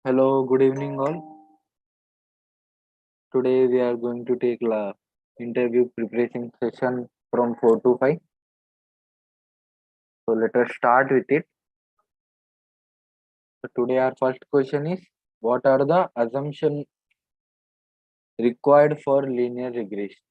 Hello, good evening all. Today we are going to take la interview preparation session from 4 to 5. So let us start with it. So today our first question is, what are the assumptions required for linear regression?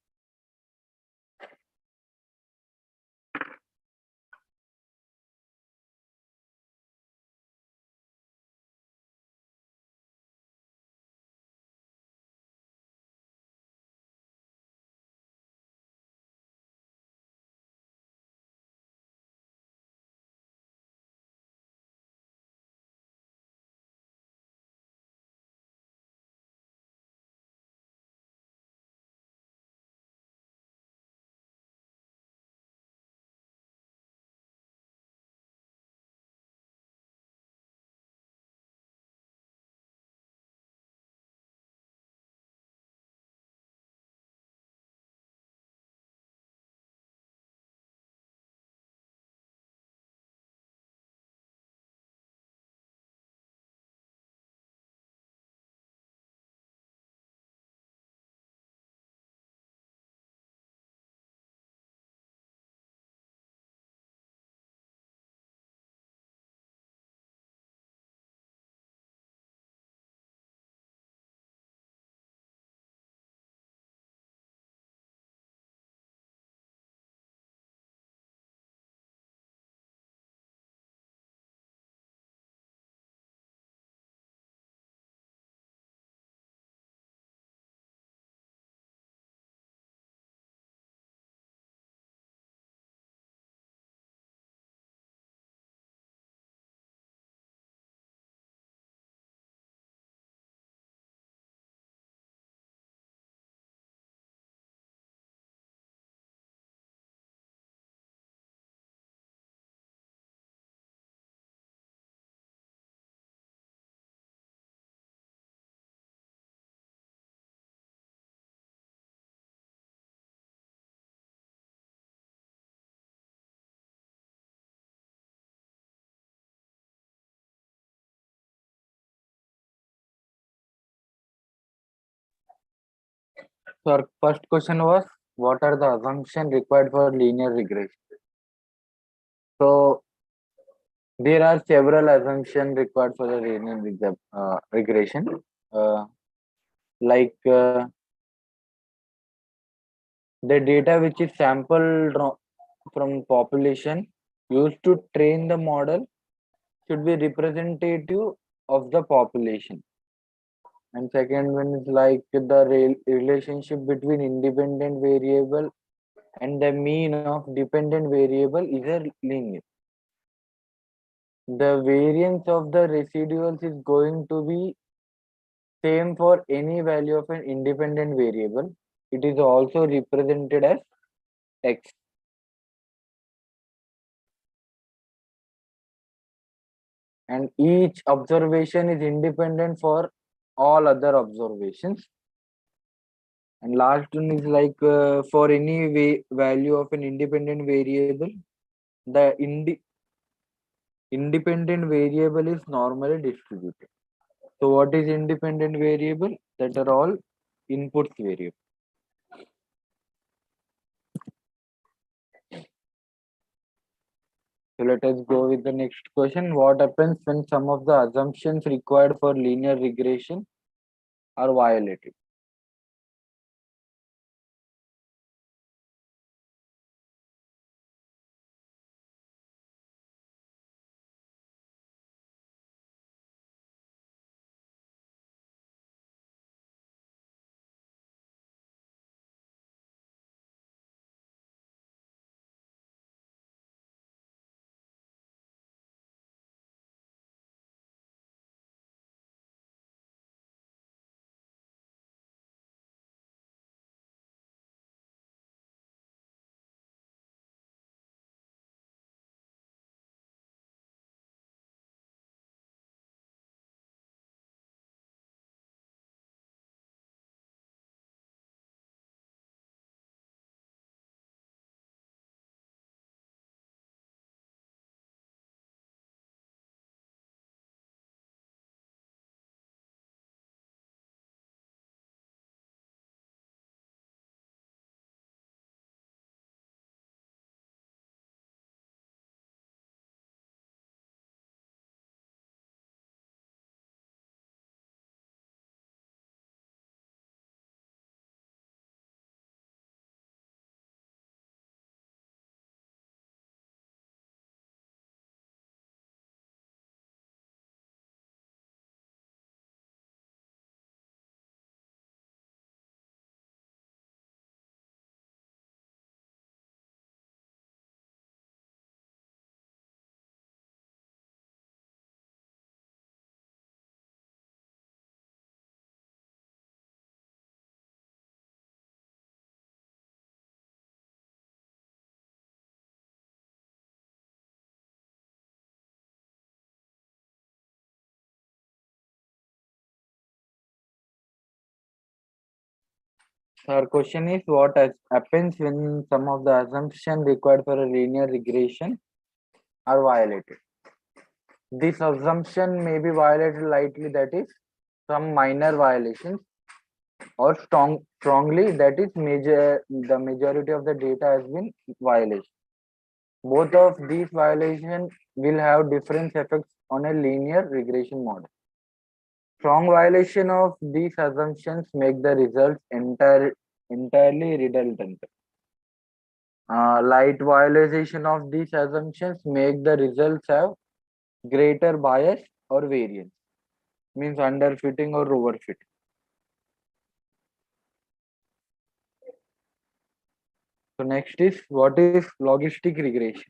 So our first question was, what are the assumptions required for linear regression? So there are several assumptions required for the linear regression. Uh, like the data which is sampled from population used to train the model should be representative of the population. And second one is like the relationship between independent variable and the mean of dependent variable is a linear. The variance of the residuals is going to be same for any value of an independent variable. It is also represented as x. And each observation is independent for all other observations. And last one is like for any value of an independent variable, the independent variable is normally distributed. So what is independent variable? That are all inputs variable. So let us go with the next question. What happens when some of the assumptions required for linear regression are violated? Our question is what happens when some of the assumptions required for a linear regression are violated. This assumption may be violated lightly, that is, some minor violations, or strongly, that is, the majority of the data has been violated. Both of these violations will have different effects on a linear regression model. Strong violation of these assumptions make the results entirely redundant. Light violation of these assumptions make the results have greater bias or variance, means underfitting or overfitting. So next is, what is logistic regression?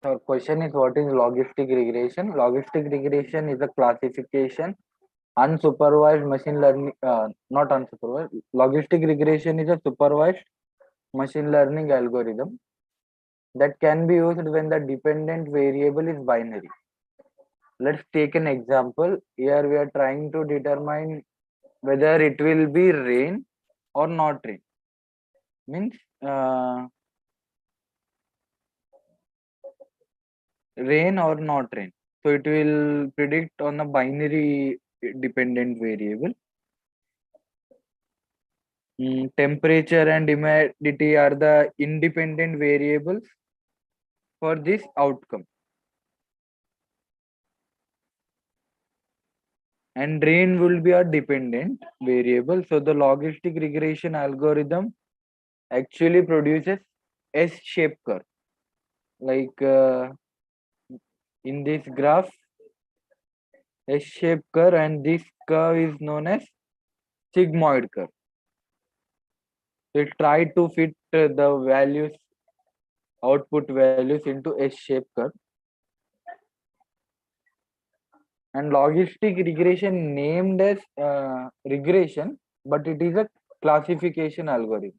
Our question is, what is logistic regression? Logistic regression is a classification, unsupervised machine learning, not unsupervised. Logistic regression is a supervised machine learning algorithm that can be used when the dependent variable is binary. Let's take an example. Here we are trying to determine whether it will be rain or not rain. Means rain or not rain. So it will predict on a binary dependent variable. Temperature and humidity are the independent variables for this outcome. And rain will be a dependent variable. So the logistic regression algorithm actually produces S-shaped curve. Like in this graph, S-shaped curve, and this curve is known as sigmoid curve. It try to fit the values, output values into S-shaped curve. And logistic regression named as regression, but it is a classification algorithm.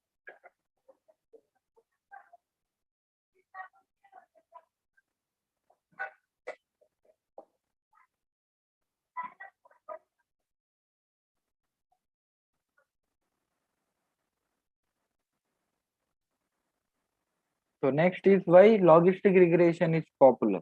So next is why logistic regression is popular.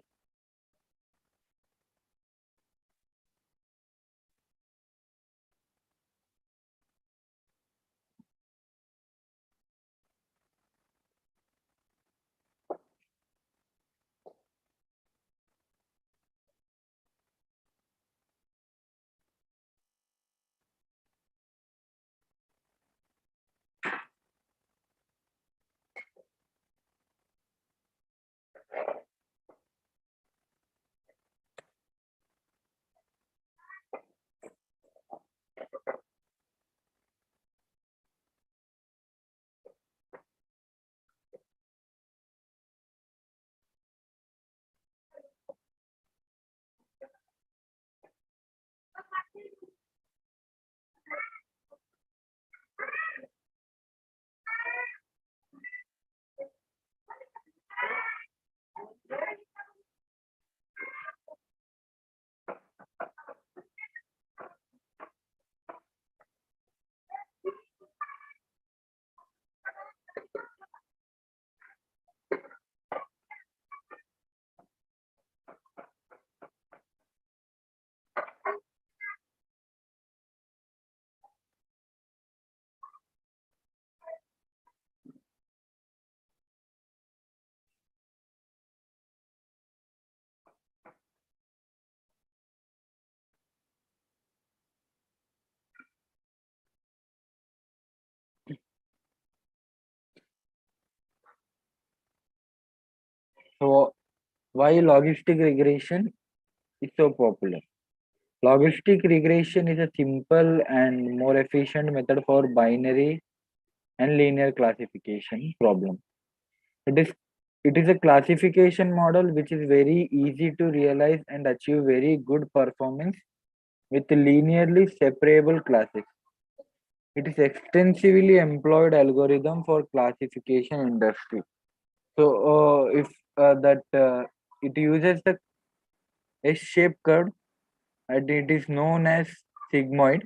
So why logistic regression is so popular? Logistic regression is a simple and more efficient method for binary and linear classification problem. It is it is a classification model which is very easy to realize and achieve very good performance with linearly separable classes. It is extensively employed algorithm for classification industry. So if that it uses the S-shaped curve and it is known as sigmoid.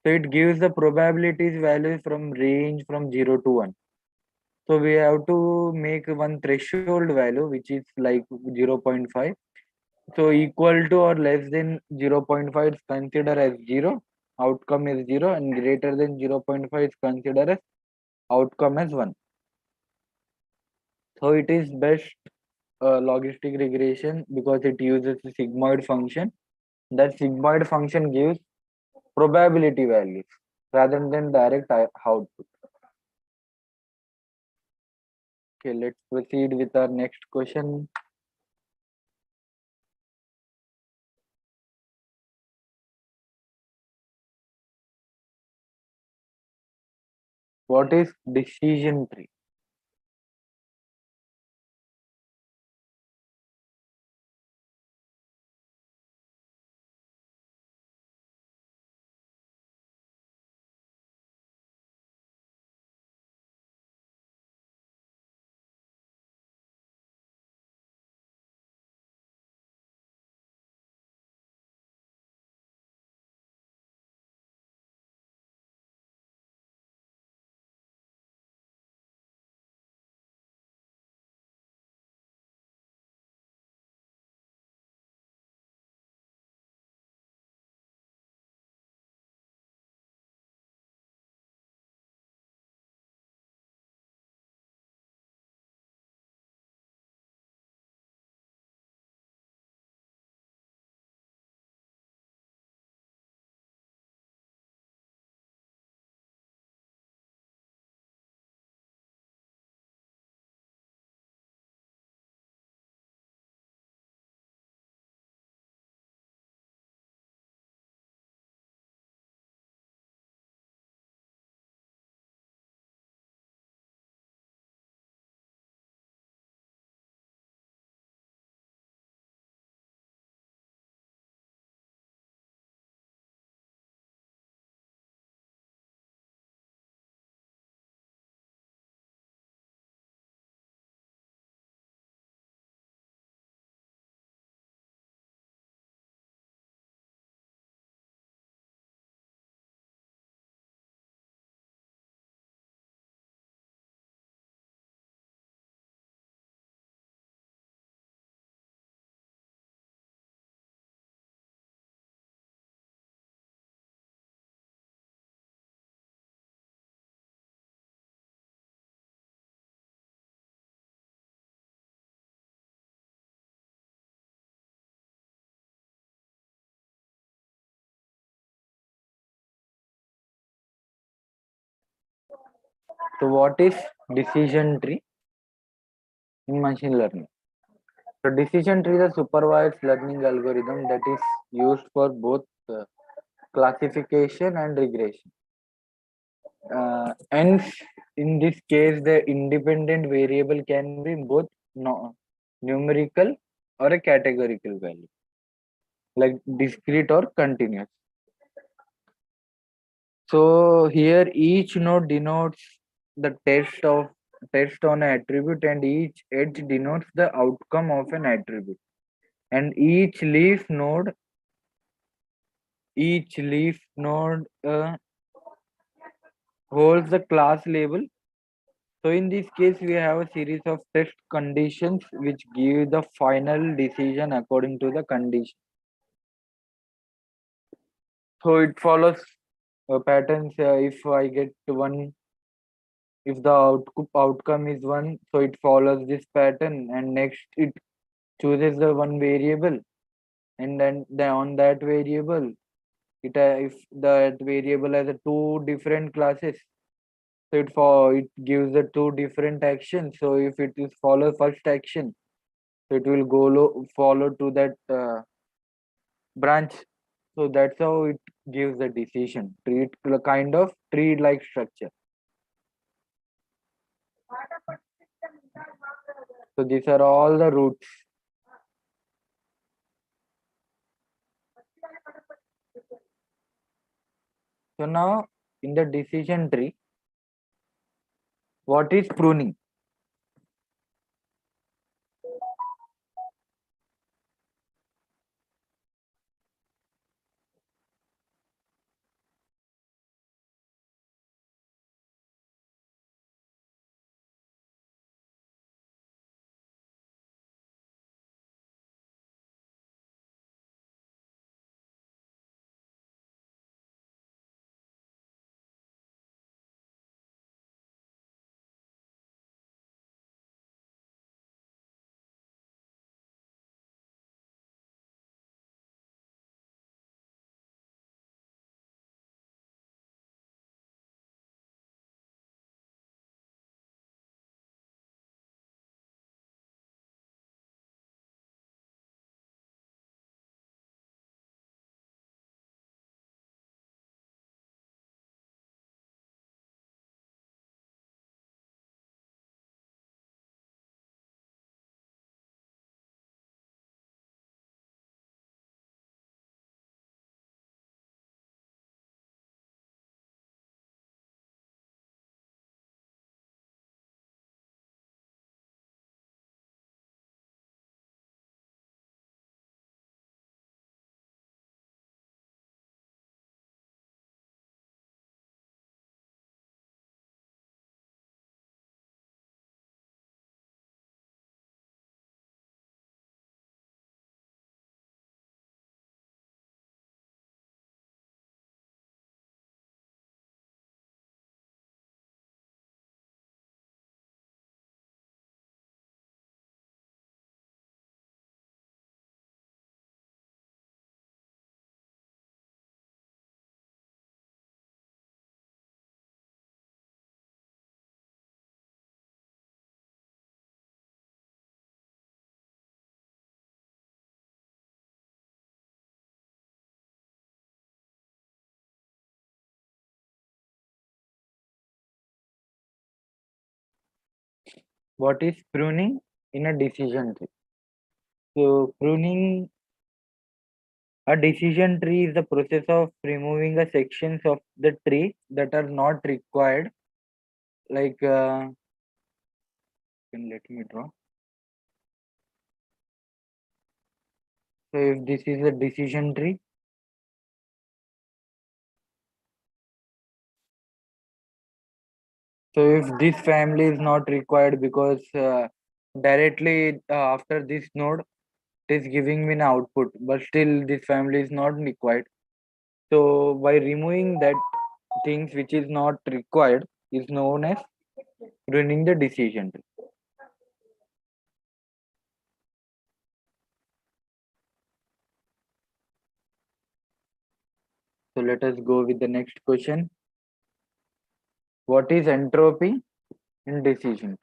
So it gives the probabilities value from range from 0 to 1. So we have to make one threshold value which is like 0 0.5. So equal to or less than 0 0.5 is considered as 0. Outcome is 0 and greater than 0 0.5 is considered as outcome as 1. So it is best logistic regression because it uses the sigmoid function. That sigmoid function gives probability values rather than direct output. Okay, let's proceed with our next question. What is decision tree? So what is decision tree in machine learning? So decision tree is a supervised learning algorithm that is used for both classification and regression. And in this case, the independent variable can be both numerical or a categorical value, like discrete or continuous. So here each node denotes the test on an attribute and each edge denotes the outcome of an attribute. And each leaf node holds the class label. So in this case, we have a series of test conditions which give the final decision according to the condition. So it follows patterns. If I get one, if the outcome is one, so it follows this pattern, and next it chooses the one variable, and then on that variable, if that variable has a two different classes, so it gives the two different actions. So if it is follow first action, So it will follow to that branch. So that's how it gives the decision. Tree, a kind of tree-like structure. So these are all the roots. So now in the decision tree, what is pruning? What is pruning in a decision tree? So pruning a decision tree is the process of removing the sections of the tree that are not required. Like, let me draw. So if this is a decision tree, so if this family is not required because directly after this node it is giving me an output, but still this family is not required. So by removing that things which is not required is known as pruning the decision tree. So let us go with the next question. What is entropy in decision?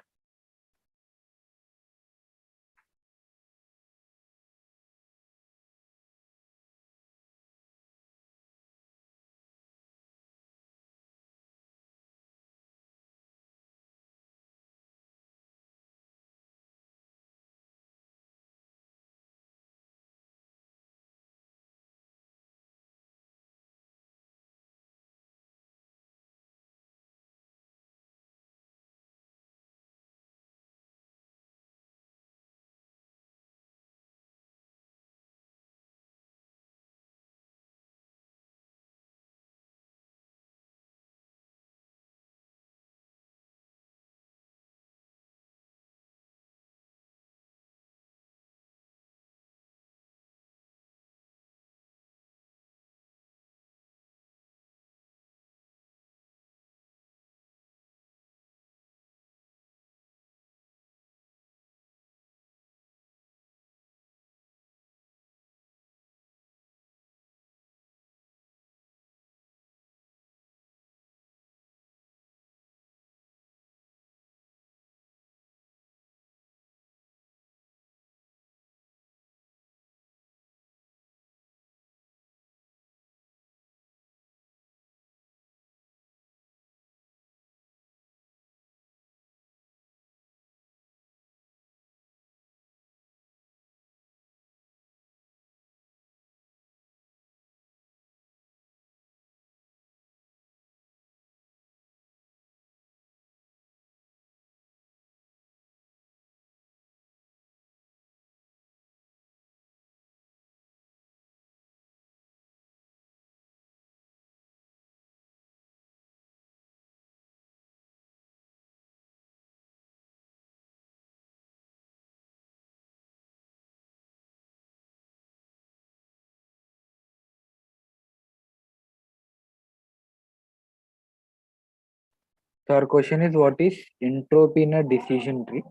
So our question is, what is entropy in a decision tree?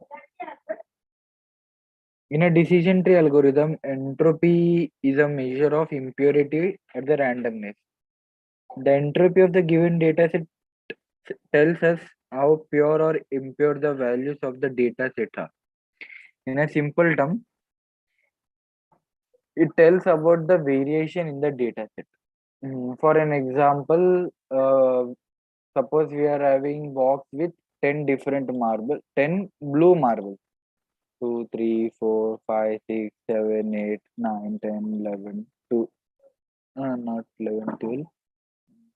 In a decision tree algorithm, entropy is a measure of impurity at the randomness. The entropy of the given dataset tells us how pure or impure the values of the dataset are. In a simple term, it tells about the variation in the dataset. For an example, suppose we are having box with 10 different marble, 10 blue marbles. 2, 3, 4, 5, 6, 7, 8, 9, 10, 11, 2, not 11, 12,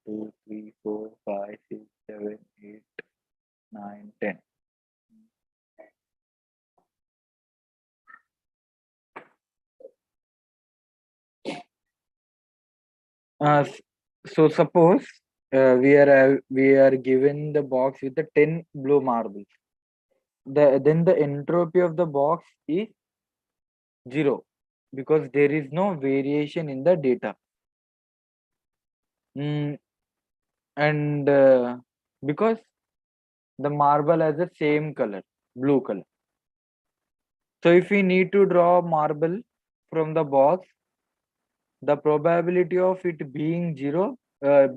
2, 3, 4, 5, 6, 7, 8, 9, 10. So suppose we are given the box with the 10 blue marbles. Then the entropy of the box is 0 because there is no variation in the data. Mm, and because the marble has the same color, blue color. So if we need to draw marble from the box, the probability of it being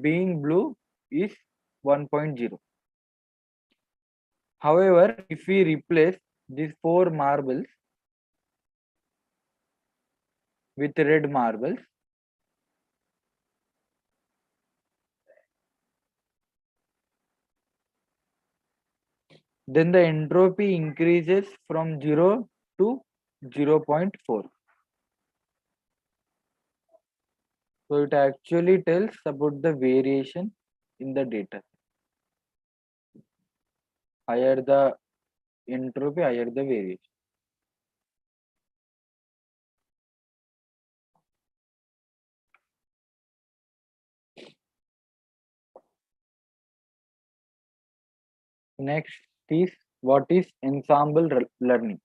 being blue is 1.0. However, if we replace these 4 marbles with red marbles, then the entropy increases from 0 to 0.4. So it actually tells about the variation in the data. Higher the entropy, higher the variation. Next is, what is ensemble learning?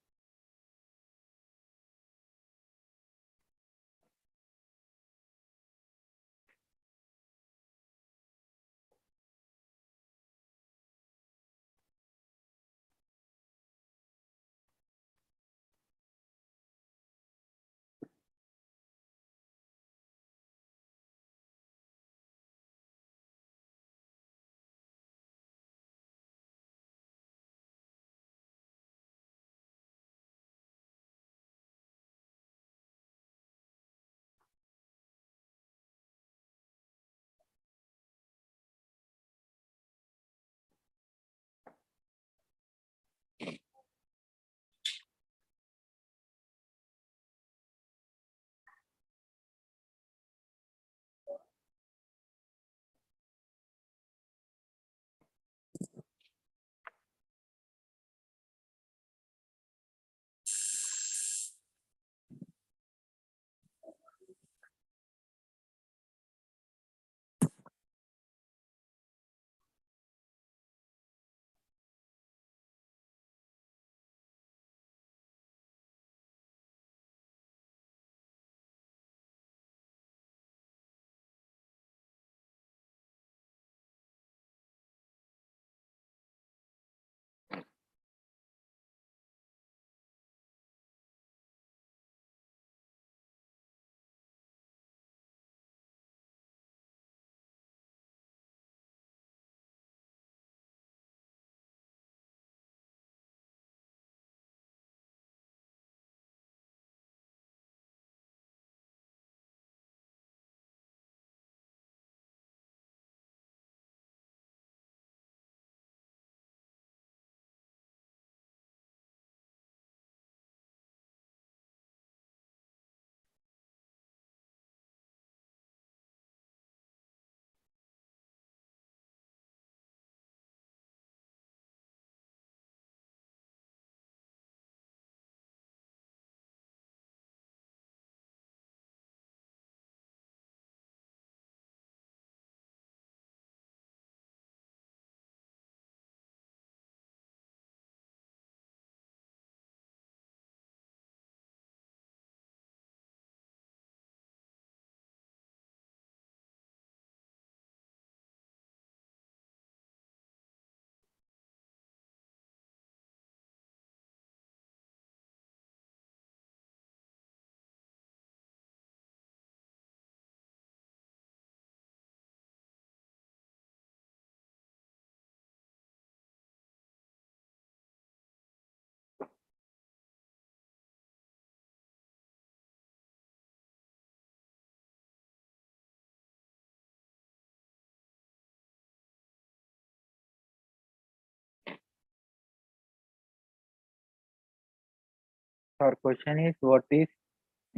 Our question is, what is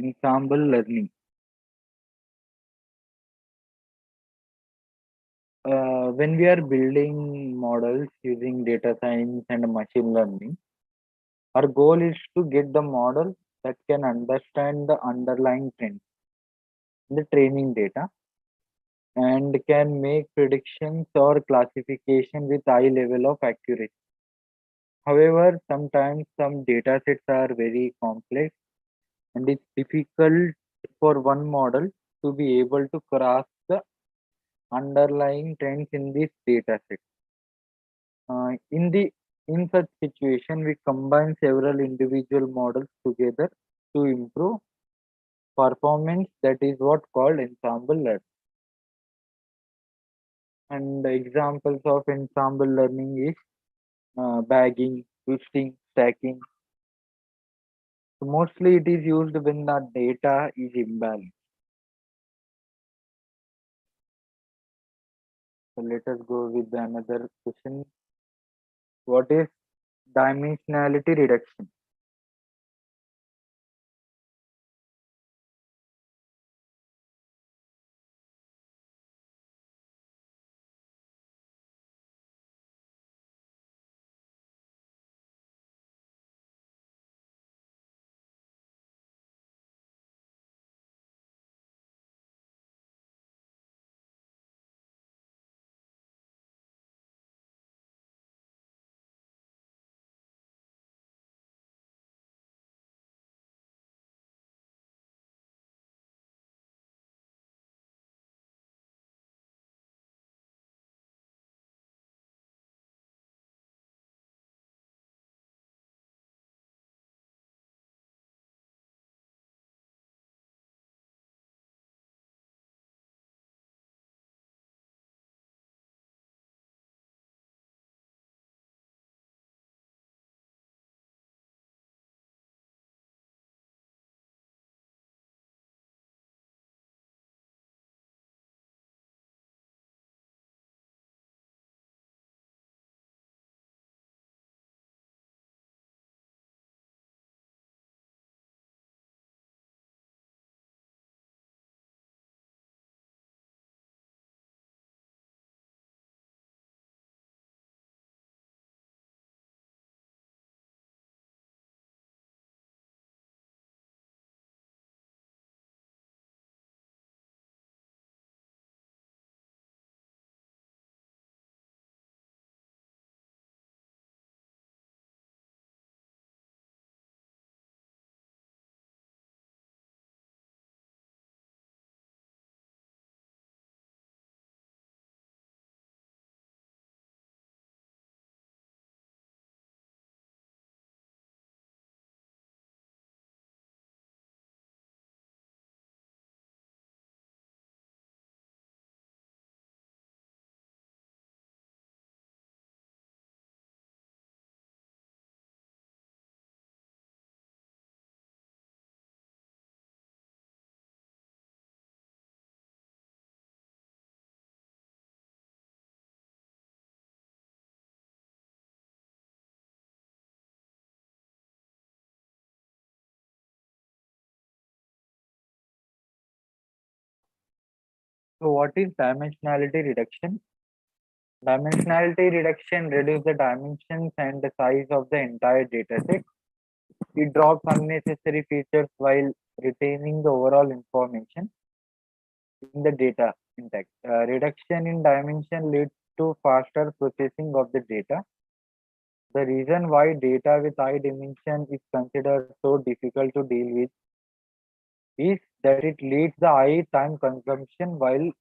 ensemble learning? When we are building models using data science and machine learning, our goal is to get the model that can understand the underlying trends in the training data and can make predictions or classification with high level of accuracy. However, sometimes some data sets are very complex and it's difficult for one model to be able to grasp the underlying trends in this data set. In such situation, we combine several individual models together to improve performance. That is what called ensemble learning. And examples of ensemble learning is bagging, twisting, stacking. So mostly it is used when the data is imbalanced. So let us go with another question. What is dimensionality reduction? So what is dimensionality reduction? Dimensionality reduction reduces the dimensions and the size of the entire dataset. It drops unnecessary features while retaining the overall information in the data intact. Reduction in dimension leads to faster processing of the data. The reason why data with high dimension is considered so difficult to deal with is that it leads the high time consumption while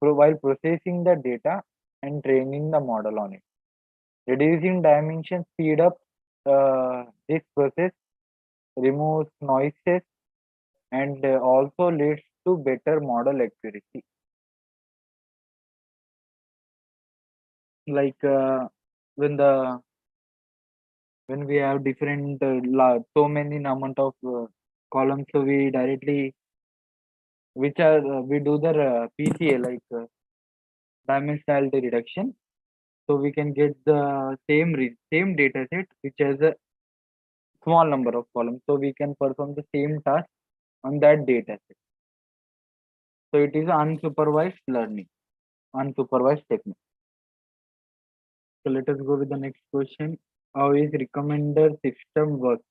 processing the data and training the model on it. Reducing dimension speed up this process, removes noises, and also leads to better model accuracy. Like when the when we have different so many amount of columns, so we directly which are we do the PCA like dimensionality reduction, so we can get the same data set which has a small number of columns, so we can perform the same task on that data set. So it is unsupervised learning, unsupervised technique. So let us go with the next question. How is recommender system work?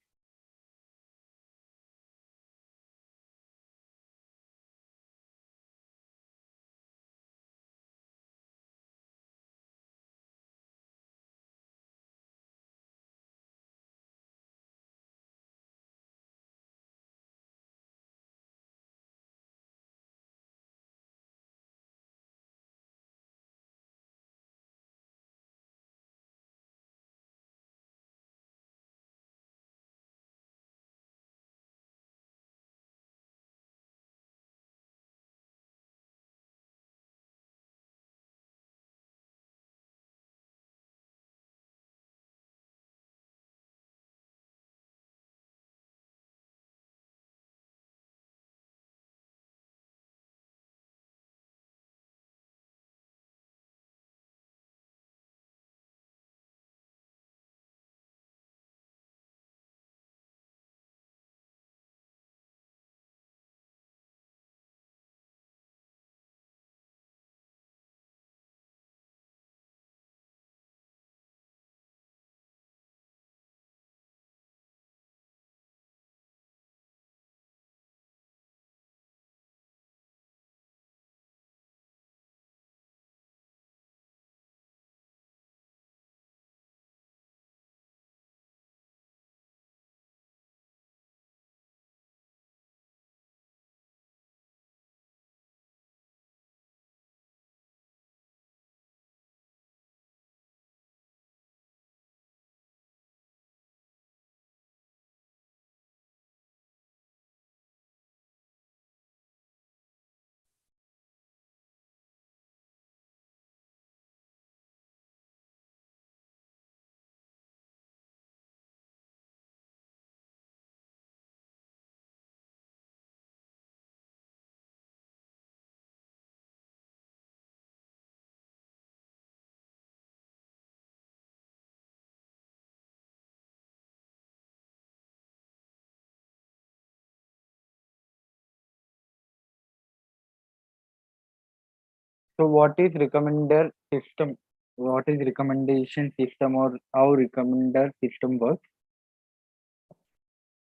So what is recommender system? What is recommendation system or how recommender system works?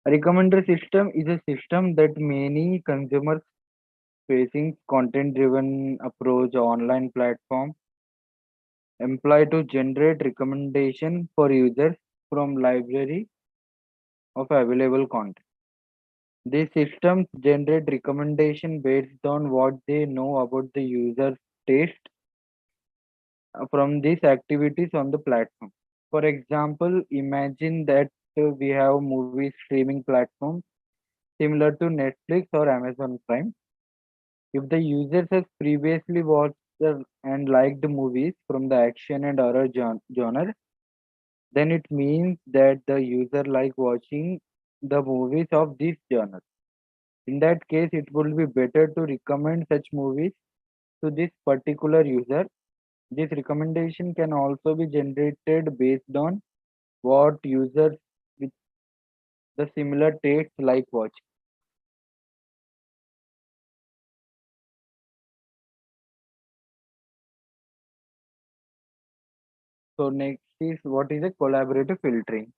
A recommender system is a system that many consumers facing content driven approach online platform employ to generate recommendation for users from library of available content. These systems generate recommendation based on what they know about the user's taste from these activities on the platform. For example, imagine that we have movie streaming platform similar to Netflix or Amazon Prime. If the user has previously watched and liked movies from the action and horror genre, then it means that the user like watching the movies of this genre. In that case, it would be better to recommend such movies to this particular user. This recommendation can also be generated based on what users with the similar tastes like watching. So next is what is a collaborative filtering.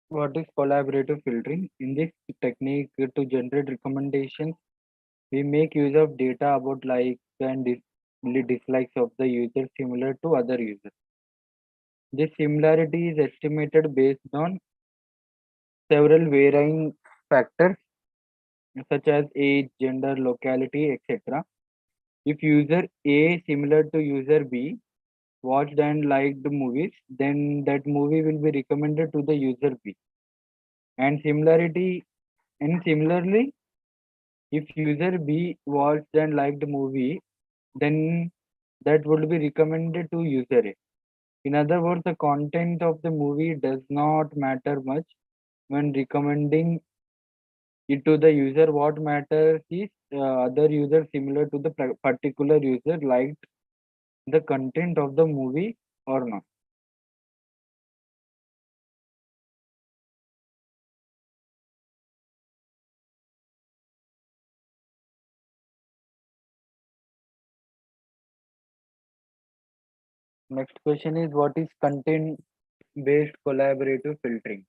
What is collaborative filtering? In this technique, to generate recommendations, we make use of data about likes and dislikes of the user similar to other users. This similarity is estimated based on several varying factors such as age, gender, locality, etc. If user A similar to user B watched and liked the movies, then that movie will be recommended to the user B. And similarly, if user B watched and liked the movie, then that would be recommended to user A. In other words, the content of the movie does not matter much when recommending it to the user. What matters is other user similar to the particular user liked the content of the movie or not. Next question is, what is content based collaborative filtering?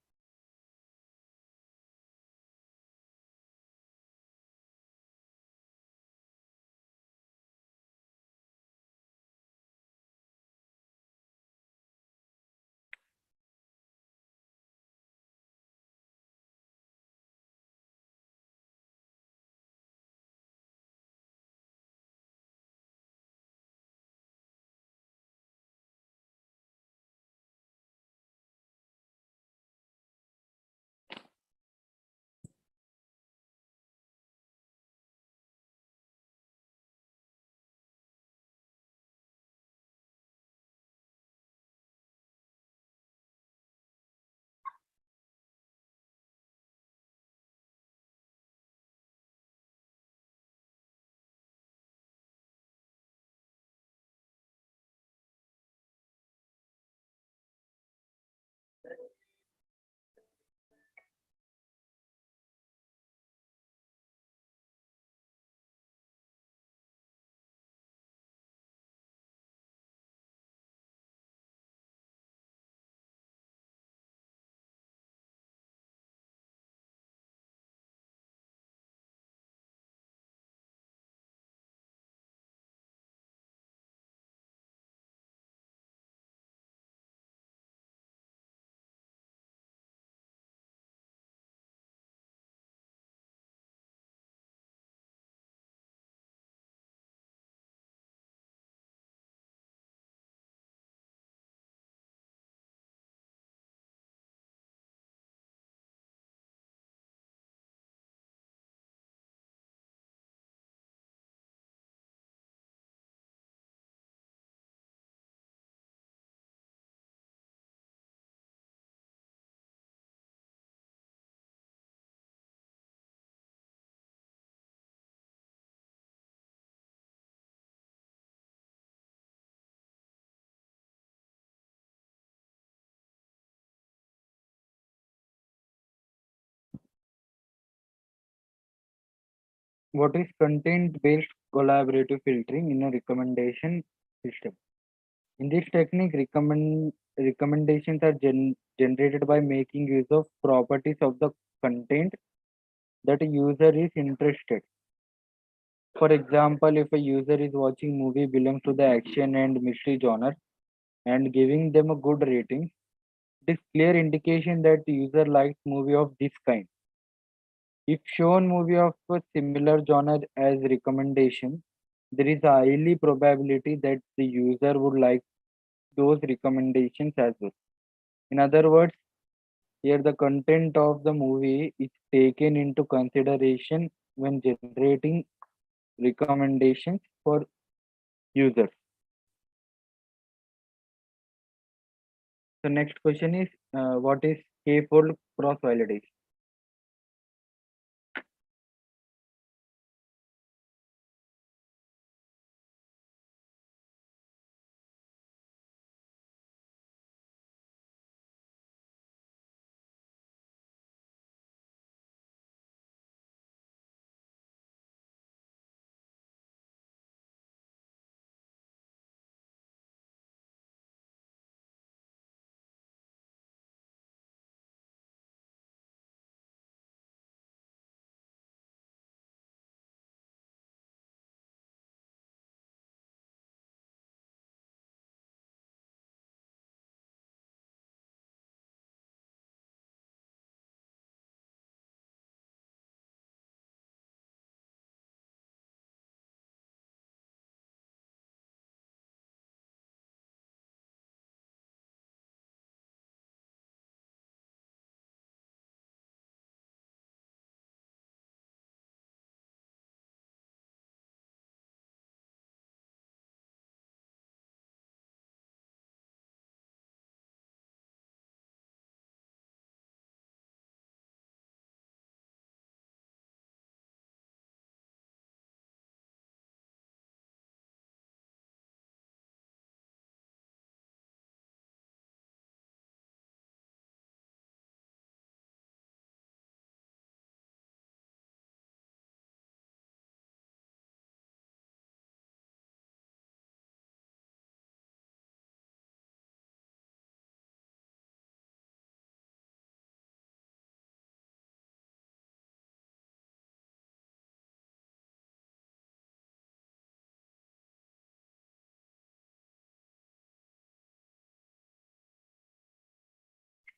What is content based collaborative filtering in a recommendation system? In this technique, recommendations are generated by making use of properties of the content that a user is interested. For example, if a user is watching movie belongs to the action and mystery genre and giving them a good rating, it is clear indication that the user likes movie of this kind. If shown movie of a similar genre as recommendation, there is a highly probability that the user would like those recommendations as well. In other words, here the content of the movie is taken into consideration when generating recommendations for users. The next question is, what is Keyfold cross validation?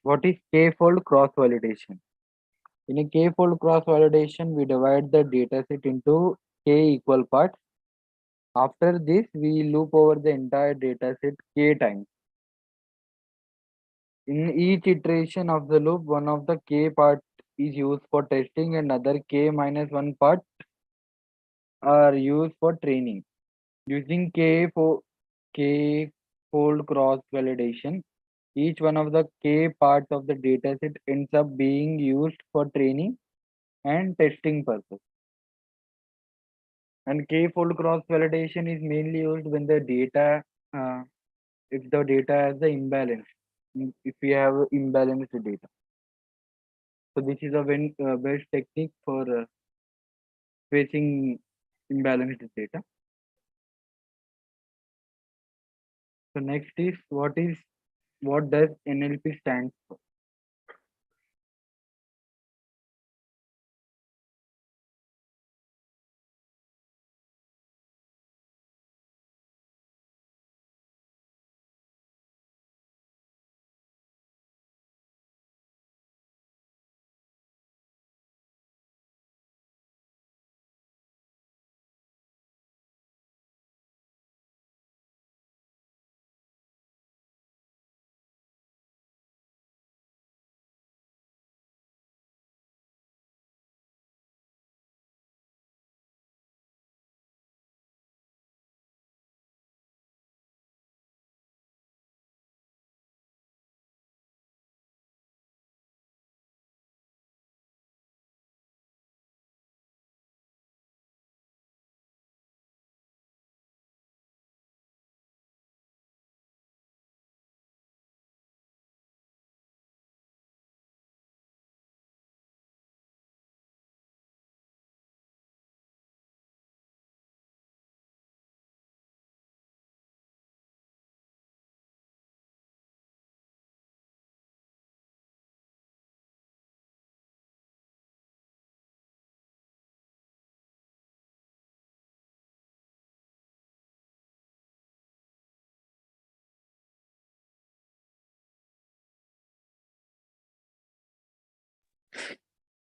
What is K-fold cross-validation? In a K-fold cross-validation, we divide the dataset into K equal parts. After this, we loop over the entire dataset K times. In each iteration of the loop, one of the K part is used for testing and other K minus 1 part are used for training. Using K fold cross validation, each one of the K parts of the dataset ends up being used for training and testing purpose. And K fold cross validation is mainly used when the data, if the data has the imbalance, if we have imbalanced data. So this is a best technique for facing imbalanced data. So next is what does NLP stand for?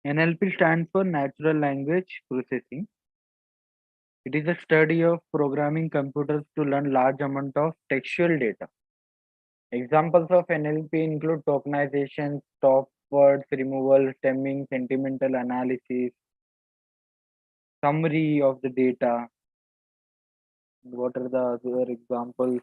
NLP stands for Natural Language Processing. It is a study of programming computers to learn large amount of textual data. Examples of NLP include tokenization, stop words removal, stemming, sentimental analysis, summary of the data. What are the other examples?